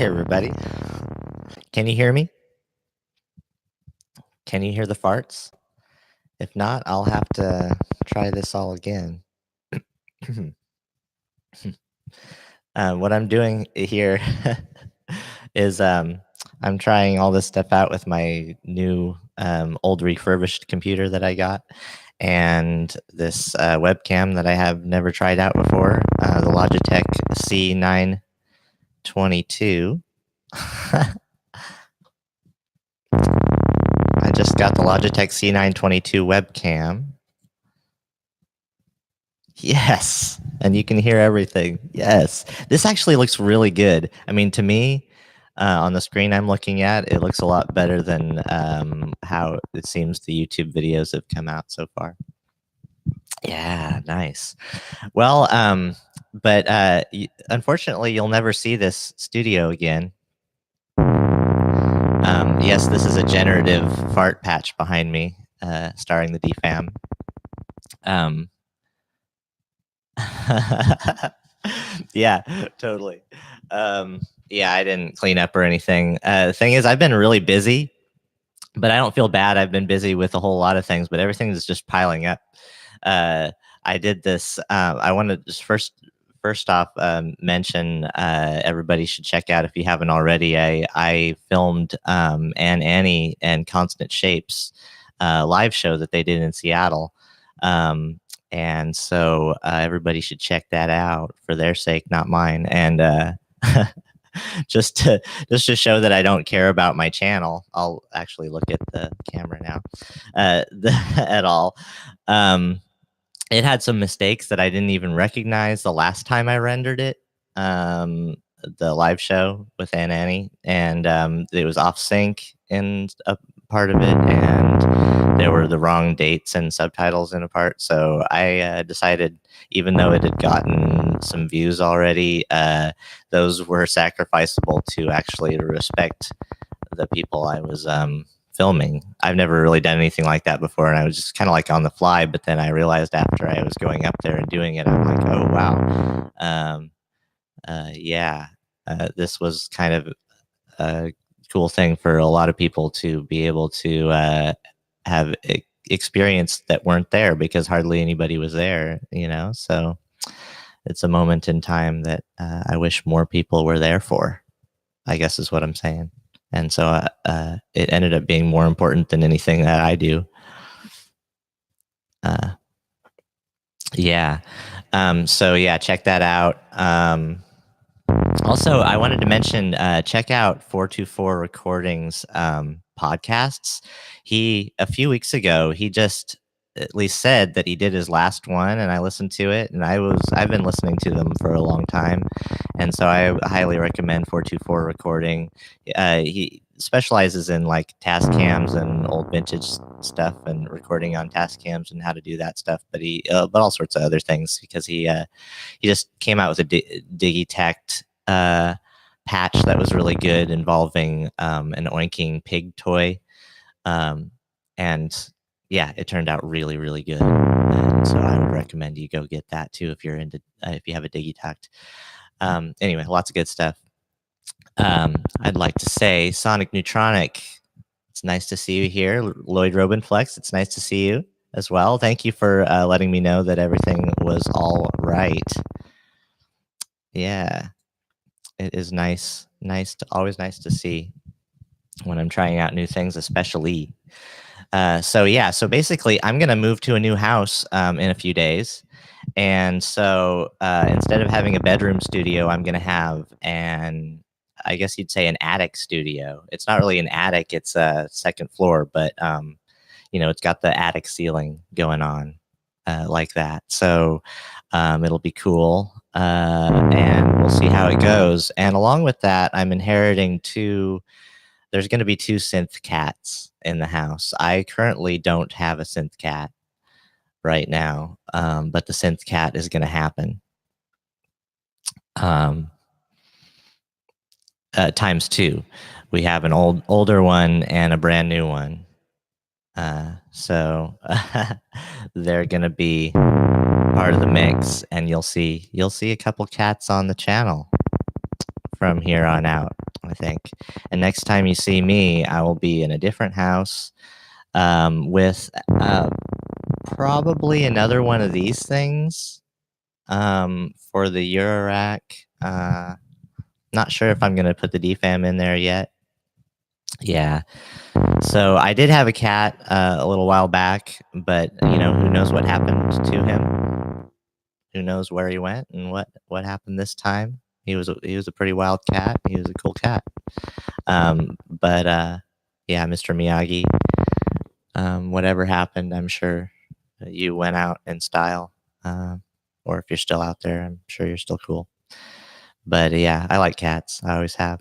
Hey, everybody. Can you hear me? Can you hear the farts? If not, I'll have to try this all again. What I'm doing here is I'm trying all this stuff out with my new old refurbished computer that I got, and this webcam that I have never tried out before, the Logitech C922. I just got the Logitech C922 webcam. Yes, and you can hear everything. Yes, this actually looks really good. I mean, to me, on the screen I'm looking at, it looks a lot better than how it seems the YouTube videos have come out so far. Yeah, nice. Well, but unfortunately, you'll never see this studio again. Yes, this is a generative fart patch behind me, starring the DFAM. Yeah, totally. Yeah, I didn't clean up or anything. The thing is, I've been really busy, but I don't feel bad. I've been busy with a whole lot of things, but everything is just piling up. I did this. I want to just first off mention everybody should check out, if you haven't already. I filmed Annie and Constant Shapes live show that they did in Seattle. And so everybody should check that out for their sake, not mine. And just to show that I don't care about my channel, I'll actually look at the camera now at all. It had some mistakes that I didn't even recognize the last time I rendered it. The live show with Annie, and it was off sync in a part of it, and there were the wrong dates and subtitles in a part. So I decided, even though it had gotten some views already, those were sacrificable to actually respect the people I was filming. I've never really done anything like that before, and I was just kind of like on the fly. But then I realized after I was going up there and doing it, I'm like, oh wow, yeah, this was kind of a cool thing for a lot of people to be able to have experience that weren't there, because hardly anybody was there, you know. So it's a moment in time that I wish more people were there for, I guess is what I'm saying. And so it ended up being more important than anything that I do. Yeah. So yeah, check that out. Also, I wanted to mention, check out 424 Recordings podcasts. A few weeks ago, he just at least said that he did his last one, and I listened to it, and I've been listening to them for a long time, and so I highly recommend 424 Recording. He specializes in like task cams and old vintage stuff and recording on task cams and how to do that stuff, but but all sorts of other things, because he just came out with a Digitech patch that was really good, involving an oinking pig toy, and yeah, it turned out really, really good. And so I would recommend you go get that too if you're into if you have a Digitech. Anyway, lots of good stuff. I'd like to say, Sonic Neutronic, it's nice to see you here. Lloyd Robinflex, it's nice to see you as well. Thank you for letting me know that everything was all right. Yeah, it is nice always nice to see when I'm trying out new things, especially. So yeah, so basically I'm gonna move to a new house in a few days. And so instead of having a bedroom studio, I'm gonna have I guess you'd say an attic studio. It's not really an attic, it's a second floor, but you know, it's got the attic ceiling going on like that. So it'll be cool, and we'll see how it goes. And along with that, I'm inheriting there's going to be 2 synth cats in the house. I currently don't have a synth cat right now, but the synth cat is going to happen. Times 2. We have an older one and a brand new one. So they're going to be part of the mix, and you'll see a couple cats on the channel from here on out. I think. And next time you see me, I will be in a different house with probably another one of these things for the Eurorack. Not sure if I'm going to put the DFAM in there yet. Yeah. So I did have a cat a little while back, but who knows what happened to him? Who knows where he went and what happened this time? He was a pretty wild cat. He was a cool cat. But yeah, Mr. Miyagi. Whatever happened, I'm sure you went out in style. Or if you're still out there, I'm sure you're still cool. But yeah, I like cats. I always have.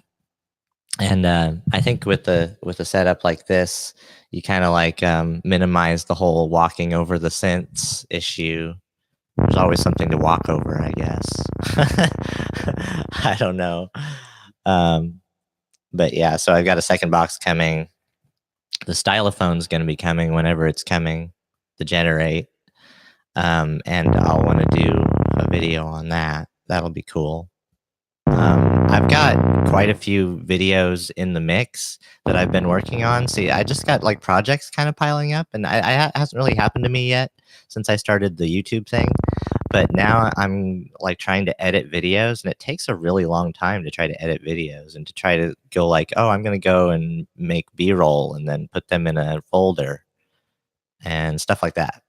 And I think with a setup like this, you kind of like minimize the whole walking over the scents issue. There's always something to walk over, I guess. I don't know. But yeah, so I've got a second box coming. The stylophone is going to be coming whenever it's coming to generate. And I'll want to do a video on that. That'll be cool. I've got quite a few videos in the mix that I've been working on. See, I just got like projects kind of piling up, and it hasn't really happened to me yet since I started the YouTube thing. But now I'm like trying to edit videos, and it takes a really long time to try to edit videos and to try to go like, oh, I'm going to go and make B-roll and then put them in a folder and stuff like that,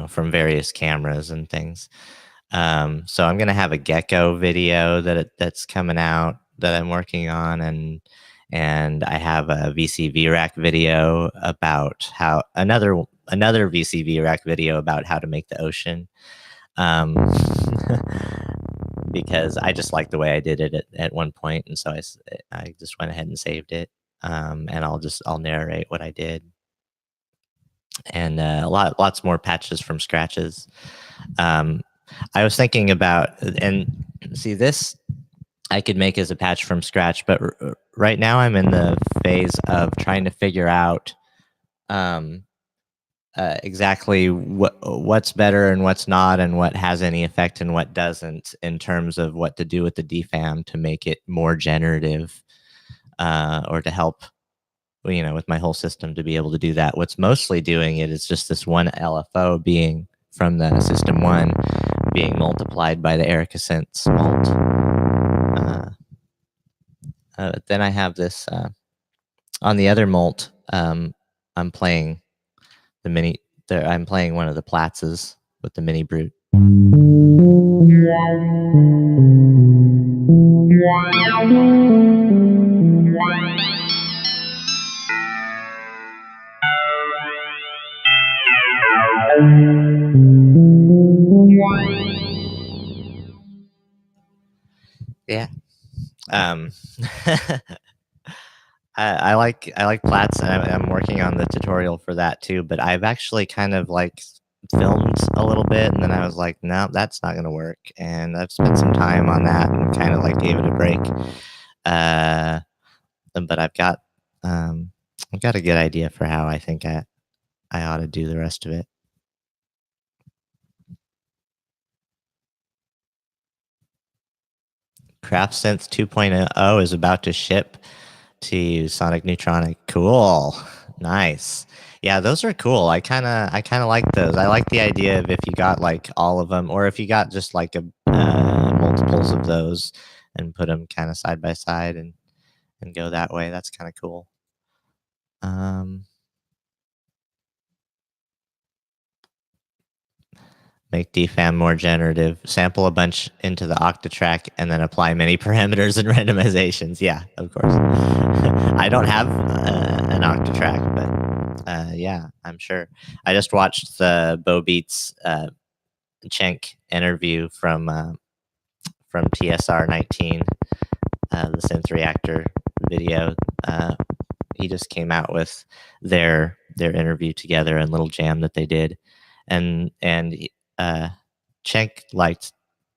from various cameras and things. So I'm gonna have a gecko video that's coming out that I'm working on, and I have a VCV rack video about how another VCV rack video about how to make the ocean. Um, because I just like the way I did it at one point, and so I just went ahead and saved it. And I'll narrate what I did, and lots more patches from scratches. I was thinking about, and see, this I could make as a patch from scratch, but right now I'm in the phase of trying to figure out exactly what's better and what's not, and what has any effect and what doesn't, in terms of what to do with the DFAM to make it more generative, or to help, with my whole system to be able to do that. What's mostly doing it is just this one LFO being from the system one being multiplied by the Erica Sense mult. Then I have this on the other mult. I'm playing the mini. I'm playing one of the Platzes with the mini brute. Yeah. I like Platts, and I'm working on the tutorial for that too. But I've actually kind of like filmed a little bit, and then I was like, no, that's not going to work. And I've spent some time on that and kind of like gave it a break. But I've got a good idea for how I think I ought to do the rest of it. Craft Sense 2.0 is about to ship to Sonic Neutronic. Cool. Nice. Yeah, those are cool. I kind of like those. I like the idea of if you got like all of them, or if you got just like a multiples of those and put them kind of side by side and go that way. That's kind of cool. Make DFAM more generative. Sample a bunch into the Octatrack and then apply many parameters and randomizations. Yeah, of course. I don't have an Octatrack, but yeah, I'm sure. I just watched the Bo Beats Cenk interview from TSR 19, the Synth Reactor video. He just came out with their interview together and little jam that they did, and Cenk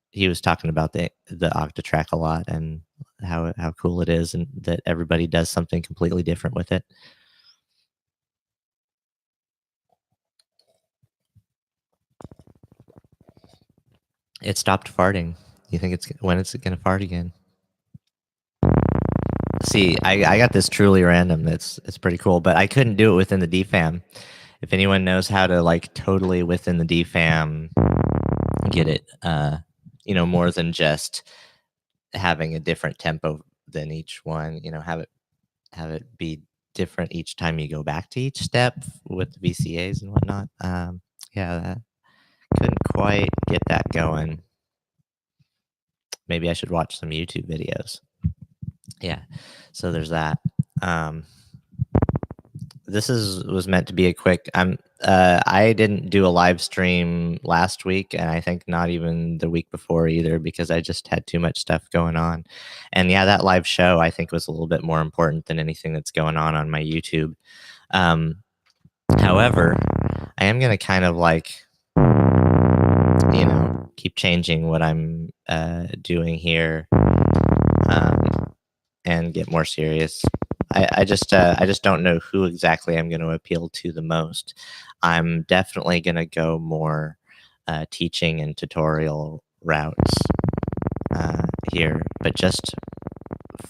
he was talking about the Octatrack a lot and how cool it is, and that everybody does something completely different with it. It stopped farting. You think when it's going to fart again? see. I got this truly random. It's pretty cool, but I couldn't do it within the DFAM. If anyone knows how to like totally within the DFAM get it, more than just having a different tempo than each one, have it be different each time you go back to each step with the VCAs and whatnot. Yeah, that couldn't quite get that going. Maybe I should watch some YouTube videos. Yeah, so there's that. This was meant to be a quick. I didn't do a live stream last week, and I think not even the week before either, because I just had too much stuff going on. And yeah, that live show I think was a little bit more important than anything that's going on my YouTube. However, I am gonna kind of like, keep changing what I'm doing here, and get more serious. I just don't know who exactly I'm going to appeal to the most. I'm definitely going to go more teaching and tutorial routes here, but just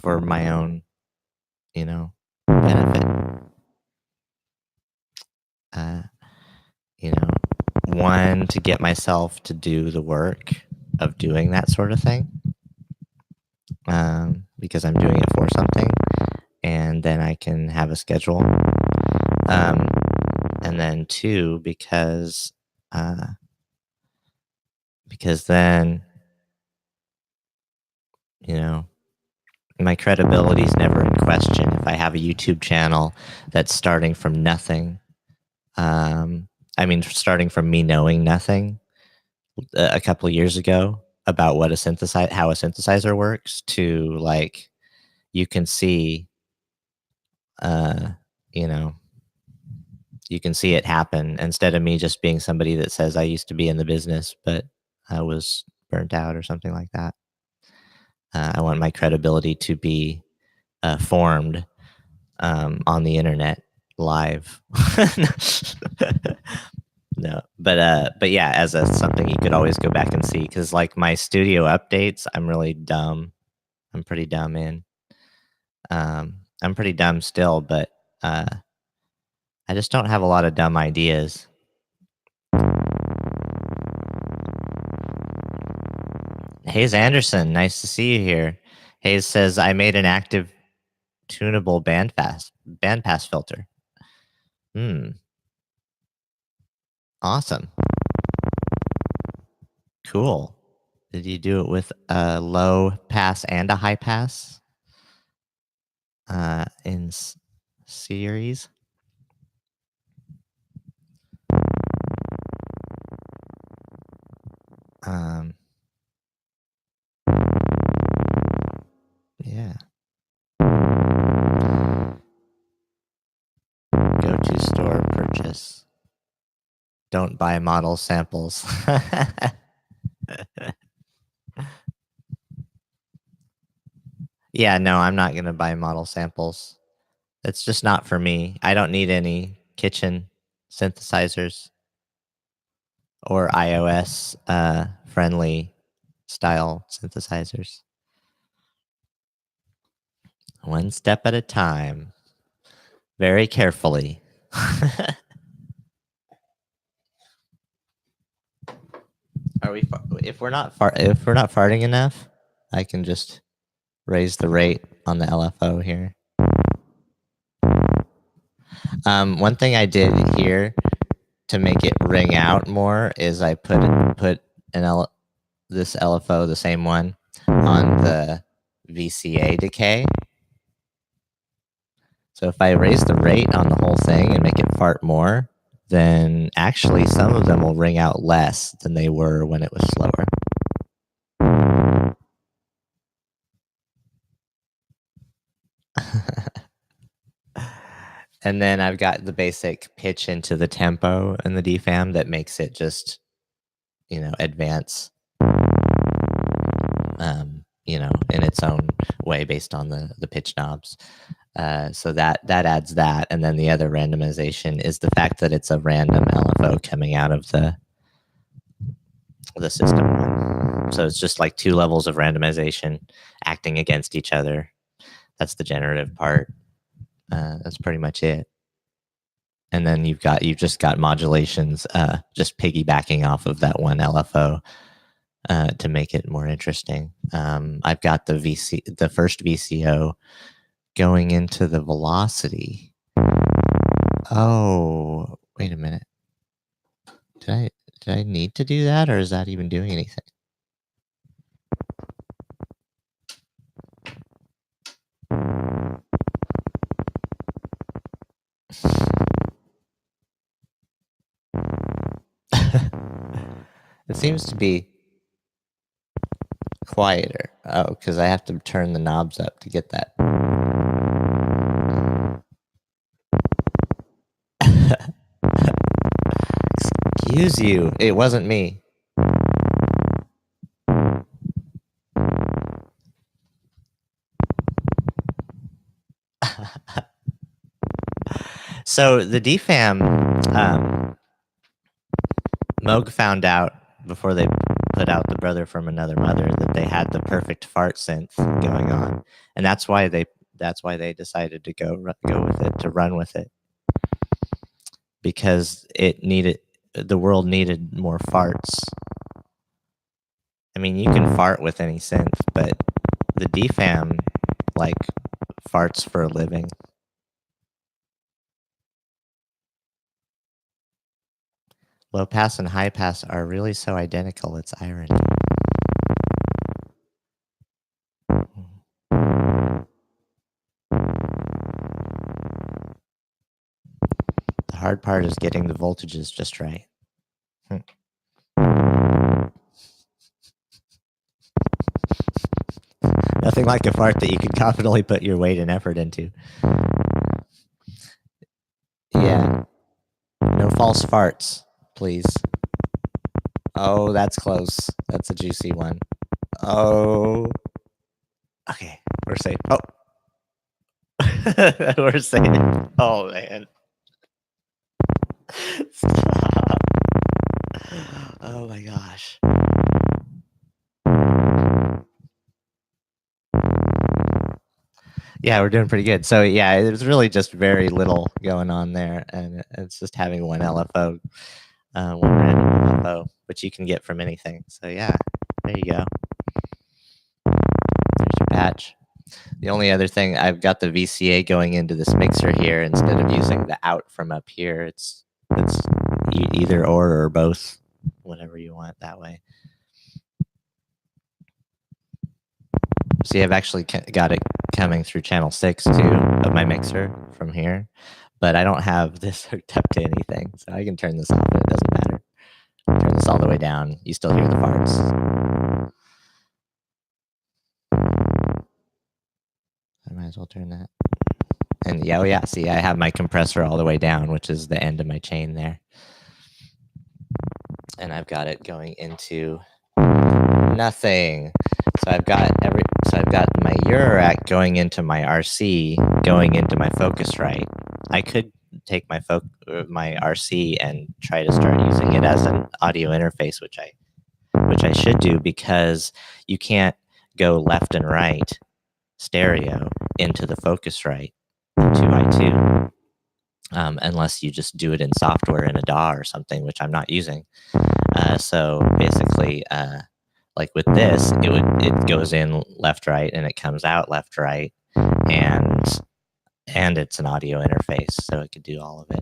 for my own, benefit. One, to get myself to do the work of doing that sort of thing, because I'm doing it for something, and then I can have a schedule. And then two, because then, my credibility is never in question if I have a YouTube channel that's starting from nothing. Starting from me knowing nothing a couple of years ago about how a synthesizer works, to like, you can see, you can see it happen, instead of me just being somebody that says I used to be in the business, but I was burnt out or something like that. I want my credibility to be formed on the internet live. No, but yeah, as something you could always go back and see, because like my studio updates, I'm really dumb. I'm pretty dumb in. I'm pretty dumb still, but I just don't have a lot of dumb ideas. Hayes Anderson, nice to see you here. Hayes says, I made an active tunable bandpass filter. Awesome. Cool. Did you do it with a low pass and a high pass in series? Yeah. Go to store purchase. Don't buy model samples. Yeah, no, I'm not going to buy model samples. It's just not for me. I don't need any kitchen synthesizers or iOS friendly style synthesizers. One step at a time, very carefully. If we're not farting enough, I can just raise the rate on the LFO here. One thing I did here to make it ring out more is I put this LFO, the same one, on the VCA decay. So if I raise the rate on the whole thing and make it fart more, then actually some of them will ring out less than they were when it was slower. And then I've got the basic pitch into the tempo in the DFAM that makes it just, advance, in its own way based on the pitch knobs. So that adds that. And then the other randomization is the fact that it's a random LFO coming out of the system. So it's just like two levels of randomization acting against each other. That's the generative part. That's pretty much it. And then you've just got modulations, just piggybacking off of that one LFO to make it more interesting. I've got the first VCO going into the velocity. Oh, wait a minute. Did I need to do that, or is that even doing anything? It seems to be quieter. Oh, because I have to turn the knobs up to get that. Excuse you. It wasn't me. So the DFAM, Moog found out before they put out the Brother from Another Mother that they had the perfect fart synth going on, and that's why they decided to go with it, to run with it, because the world needed more farts. I mean, you can fart with any synth, but the DFAM like farts for a living. Low pass and high pass are really so identical, it's irony. The hard part is getting the voltages just right. Nothing like a fart that you can confidently put your weight and effort into. Yeah. No false farts, please. Oh, that's close. That's a juicy one. Oh. Okay, we're safe. Oh. We're safe. Oh, man. Stop. Oh, my gosh. Yeah, we're doing pretty good. So yeah, there's really just very little going on there, and it's just having one LFO, one random LFO, which you can get from anything. So yeah, there you go. There's your patch. The only other thing, I've got the VCA going into this mixer here instead of using the out from up here. It's either or both, whatever you want that way. See, I've actually got it coming through channel 6 too of my mixer from here, but I don't have this hooked up to anything, so I can turn this off, but it doesn't matter. Turn this all the way down, you still hear the farts. I might as well turn that. And yeah, oh yeah, see, I have my compressor all the way down, which is the end of my chain there. And I've got it going into nothing. So I've got my Eurorack going into my RC, going into my Focusrite. I could take my RC and try to start using it as an audio interface, which I should do, because you can't go left and right stereo into the Focusrite 2x2 unless you just do it in software in a DAW or something, which I'm not using. So basically, like with this, it goes in left right and it comes out left right, and it's an audio interface, so it could do all of it.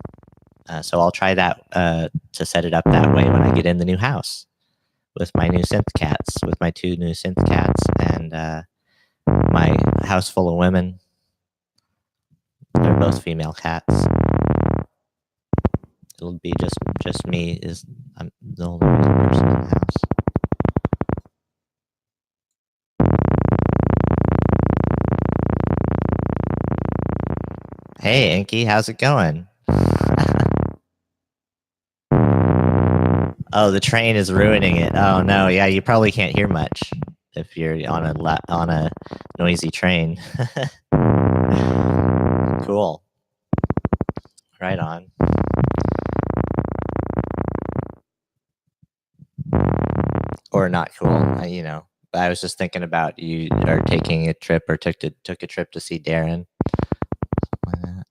So I'll try that to set it up that way when I get in the new house with my new synth cats, with my 2 new synth cats, and my house full of women. They're both female cats. It'll be just me. I'm the only person in the house. Hey, Inky, how's it going? Oh, the train is ruining it. Oh no, yeah, you probably can't hear much if you're on a noisy train. Cool. Right on. Or not cool, you know. I was just thinking about you are taking a trip or took a trip to see Darren. Like that.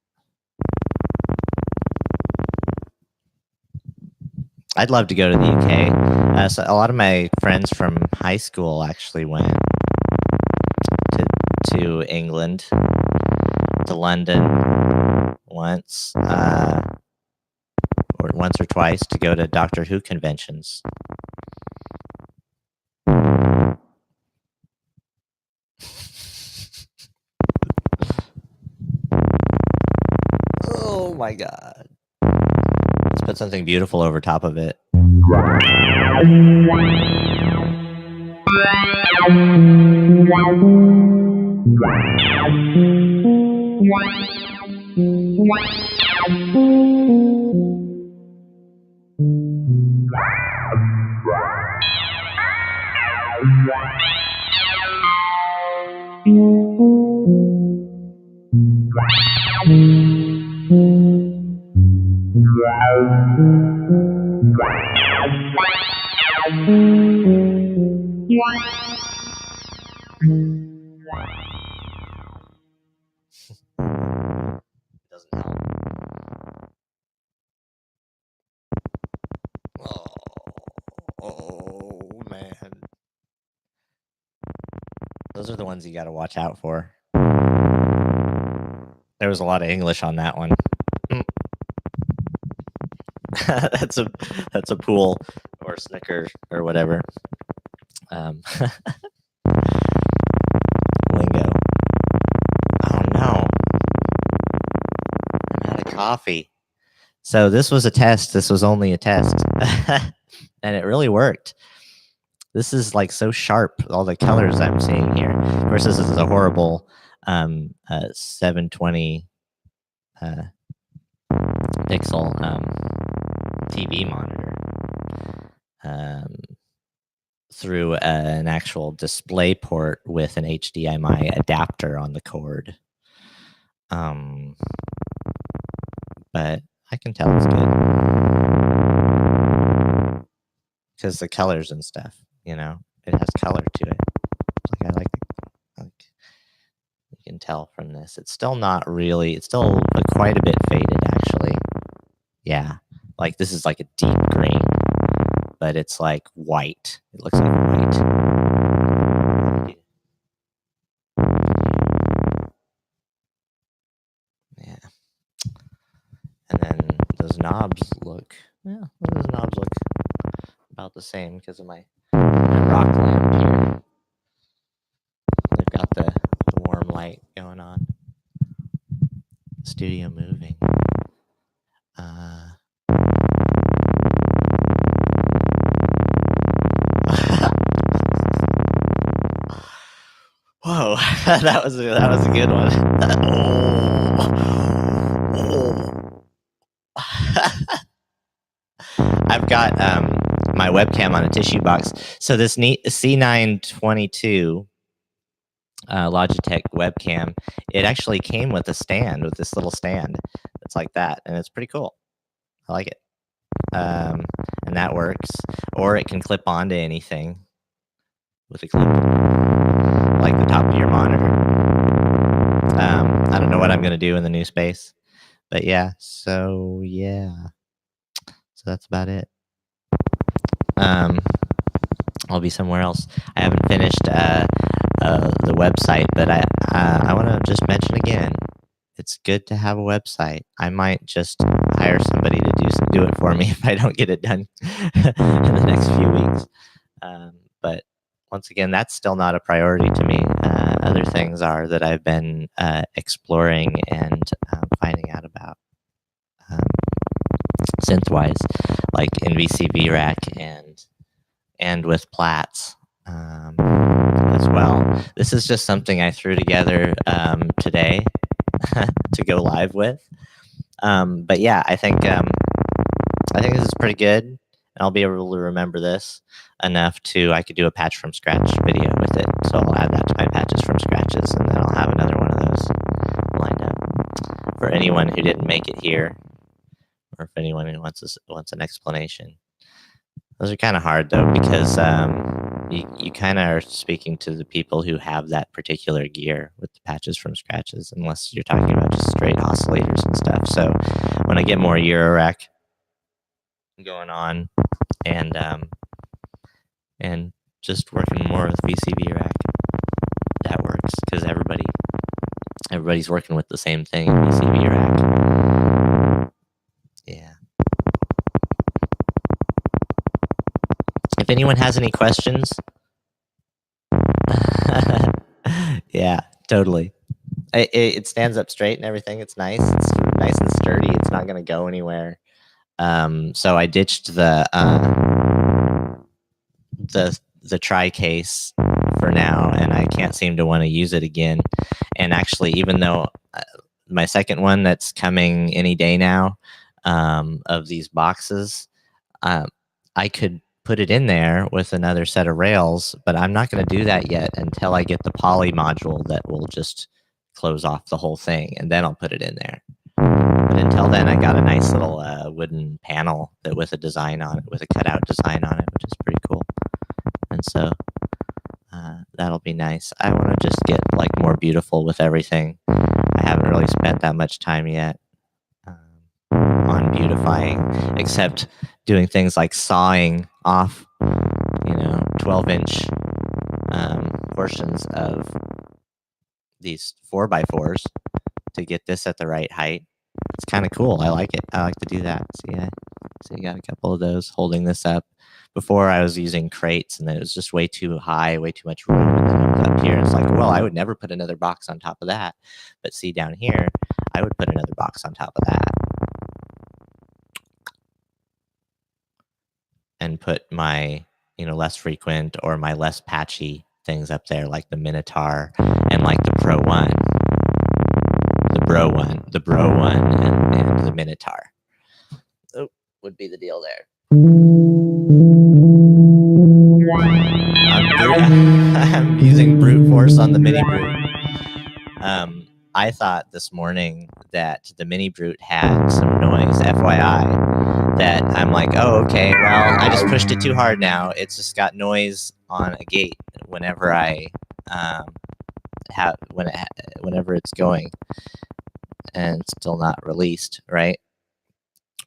I'd love to go to the UK. So a lot of my friends from high school actually went to England, to London once, or once or twice to go to Doctor Who conventions. Oh my god. Let's put something beautiful over top of it. Doesn't help. Oh man. Those are the ones you got to watch out for. There was a lot of English on that one. that's a pool or Snicker or whatever. Lingo. Oh no. I'm out of coffee. So this was a test. This was only a test. And it really worked. This is like so sharp, all the colors I'm seeing here. Of course, this is a horrible 720 pixel TV monitor through an actual display port with an HDMI adapter on the cord. But I can tell it's good because the colors and stuff, it has color to it. Like I like you can tell from this. It's still not really. It's still quite a bit faded, actually. Yeah, like this is like a deep green, but it's like white. It looks like white. Yeah. And then those knobs look about the same because of my rock lamp here. They've got the warm light going on. Studio moving. Whoa, that was a good one. I've got my webcam on a tissue box. So this neat C922 Logitech webcam, it actually came with a stand, with this little stand. It's like that, and it's pretty cool. I like it. And that works. Or it can clip onto anything with a clip, like the top of your monitor. I don't know what I'm going to do in the new space, but yeah. So that's about it. I'll be somewhere else. I haven't finished the website, but I want to just mention again, it's good to have a website. I might just hire somebody to do it for me if I don't get it done in the next few weeks. But once again, that's still not a priority to me. Other things are that I've been exploring and finding out about synthwise, like NVC VRAC and with Platts as well. This is just something I threw together today to go live with. But yeah, I think this is pretty good, and I'll be able to remember this enough I could do a patch from scratch video with it. So I'll add that to my patches from scratches, and then I'll have another one of those lined up for anyone who didn't make it here, or if anyone who wants an explanation. Those are kind of hard though, because you kind of are speaking to the people who have that particular gear with the patches from scratches, unless you're talking about just straight oscillators and stuff. So when I get more Eurorack going on and just working more with VCV rack, that works because everybody's working with the same thing in VCV rack. Yeah. If anyone has any questions, yeah, totally. It stands up straight and everything. It's nice. It's nice and sturdy. It's not going to go anywhere. So I ditched the tri case for now, and I can't seem to want to use it again. And actually, even though my second one that's coming any day now, of these boxes, I could put it in there with another set of rails, but I'm not going to do that yet until I get the poly module that will just close off the whole thing, and then I'll put it in there. But until then, I got a nice little wooden panel that with a design on it, with a cutout design on it, which is pretty cool. And so that'll be nice. I want to just get like more beautiful with everything. I haven't really spent that much time yet on beautifying, except doing things like sawing off, 12-inch portions of these 4x4s to get this at the right height. It's kind of cool. I like it. I like to do that. So you got a couple of those holding this up. Before I was using crates, and then it was just way too high, way too much room. And then I was up here, and it's like, well, I would never put another box on top of that. But see, down here, I would put another box on top of that. And put my, less frequent or my less patchy things up there, like the Minotaur and like the Pro One. The Bro One, and the Minotaur. Oh, would be the deal there. I'm using brute force on the mini brute. I thought this morning that the mini brute had some noise, FYI, that I'm like, oh, okay, well, I just pushed it too hard now. It's just got noise on a gate whenever I whenever it's going, and it's still not released, right?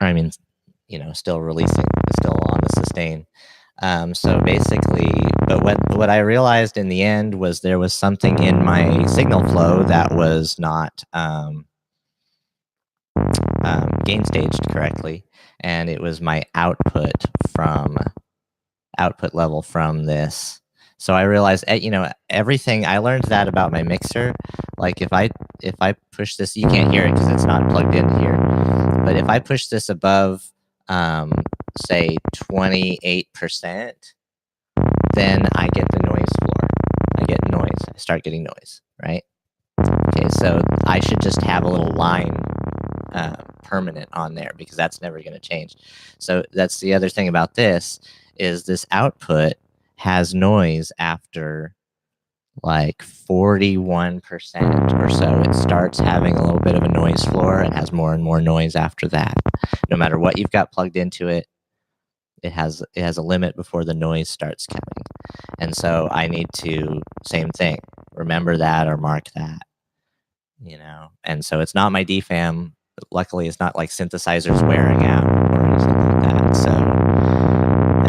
I mean, still releasing, still on the sustain. So basically, but what I realized in the end was there was something in my signal flow that was not gain staged correctly, and it was my output level from this. So I realized, everything. I learned that about my mixer. Like if I push this, you can't hear it because it's not plugged into here. But if I push this above, say 28%, then I get the noise floor. I get noise. I start getting noise, right? Okay, so I should just have a little line permanent on there because that's never going to change. So that's the other thing about this is this output has noise after like 41% or so. It starts having a little bit of a noise floor and has more and more noise after that. No matter what you've got plugged into it, it has a limit before the noise starts coming. And so I need to, same thing, remember that or mark that, And so it's not my DFAM. Luckily, it's not like synthesizers wearing out or anything like that. So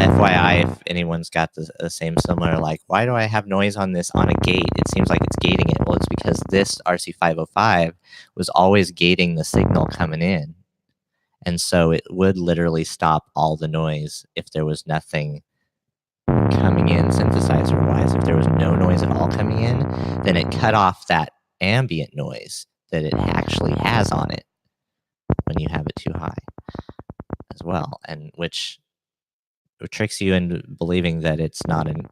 FYI, if anyone's got the same similar, like, why do I have noise on this on a gate? It seems like it's gating it. Well, it's because this RC505 was always gating the signal coming in. And so it would literally stop all the noise if there was nothing coming in synthesizer-wise. If there was no noise at all coming in, then it cut off that ambient noise that it actually has on it when you have it too high as well, and which tricks you into believing that it's not an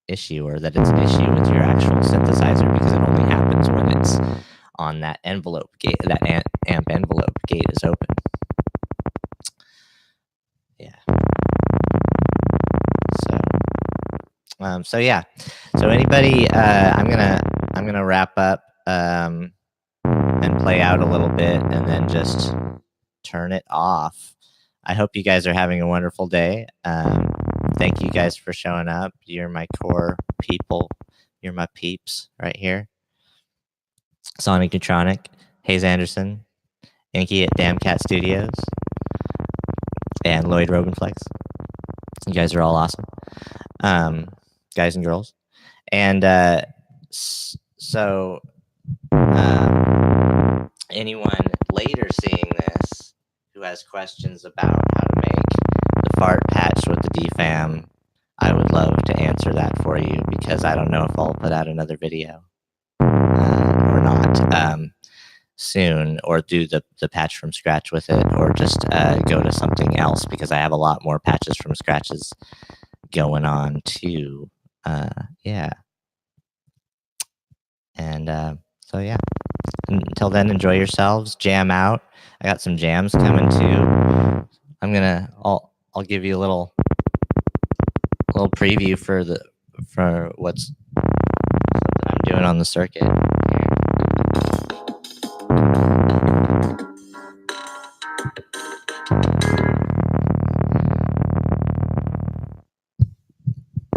issue or that it's an issue with your actual synthesizer because it only happens when it's on that envelope gate, that amp envelope gate is open. Yeah. So yeah. So anybody, I'm gonna wrap up and play out a little bit and then just turn it off. I hope you guys are having a wonderful day. Thank you guys for showing up. You're my core people. You're my peeps right here. Sonic Neutronic, Hayes Anderson, Inky at Damn Cat Studios, and Lloyd Robenflex. You guys are all awesome, guys and girls. And so anyone later seeing this who has questions about how to make the fart patch with the DFAM, I would love to answer that for you, because I don't know if I'll put out another video or not soon, or do the patch from scratch with it, or just go to something else, because I have a lot more patches from scratches going on too. Yeah. And so yeah, until then, enjoy yourselves, jam out. I got some jams coming too. I'll give you a little preview for what's I'm doing on the circuit.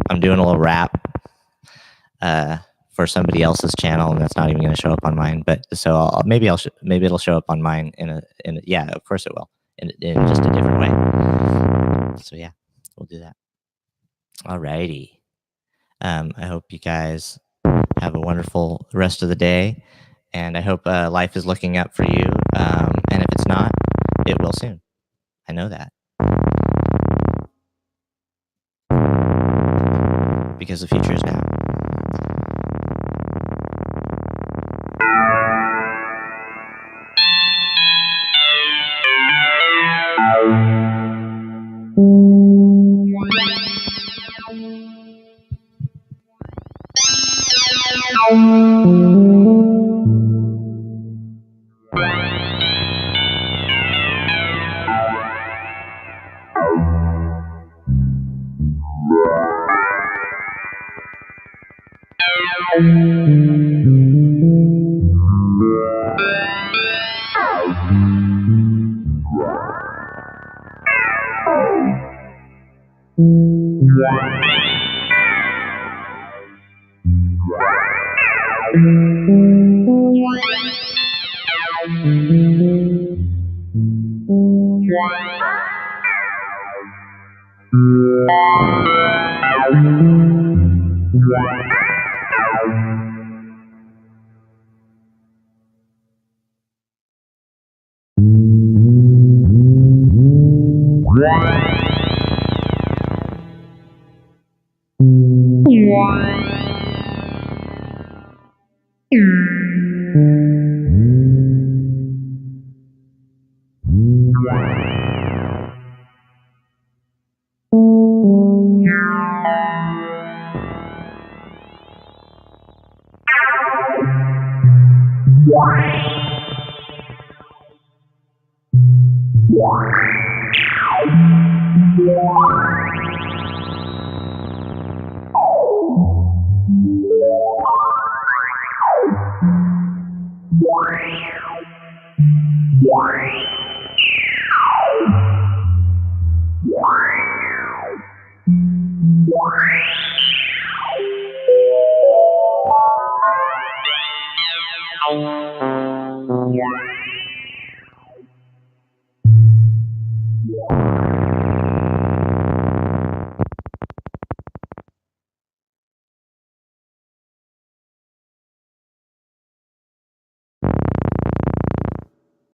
I'm doing a little rap for somebody else's channel, and that's not even going to show up on mine. But so maybe it'll show up on mine yeah, of course it will, in just a different way. So yeah, we'll do that. Alrighty. I hope you guys have a wonderful rest of the day, and I hope life is looking up for you. And if it's not, it will soon. I know that, because the future is now.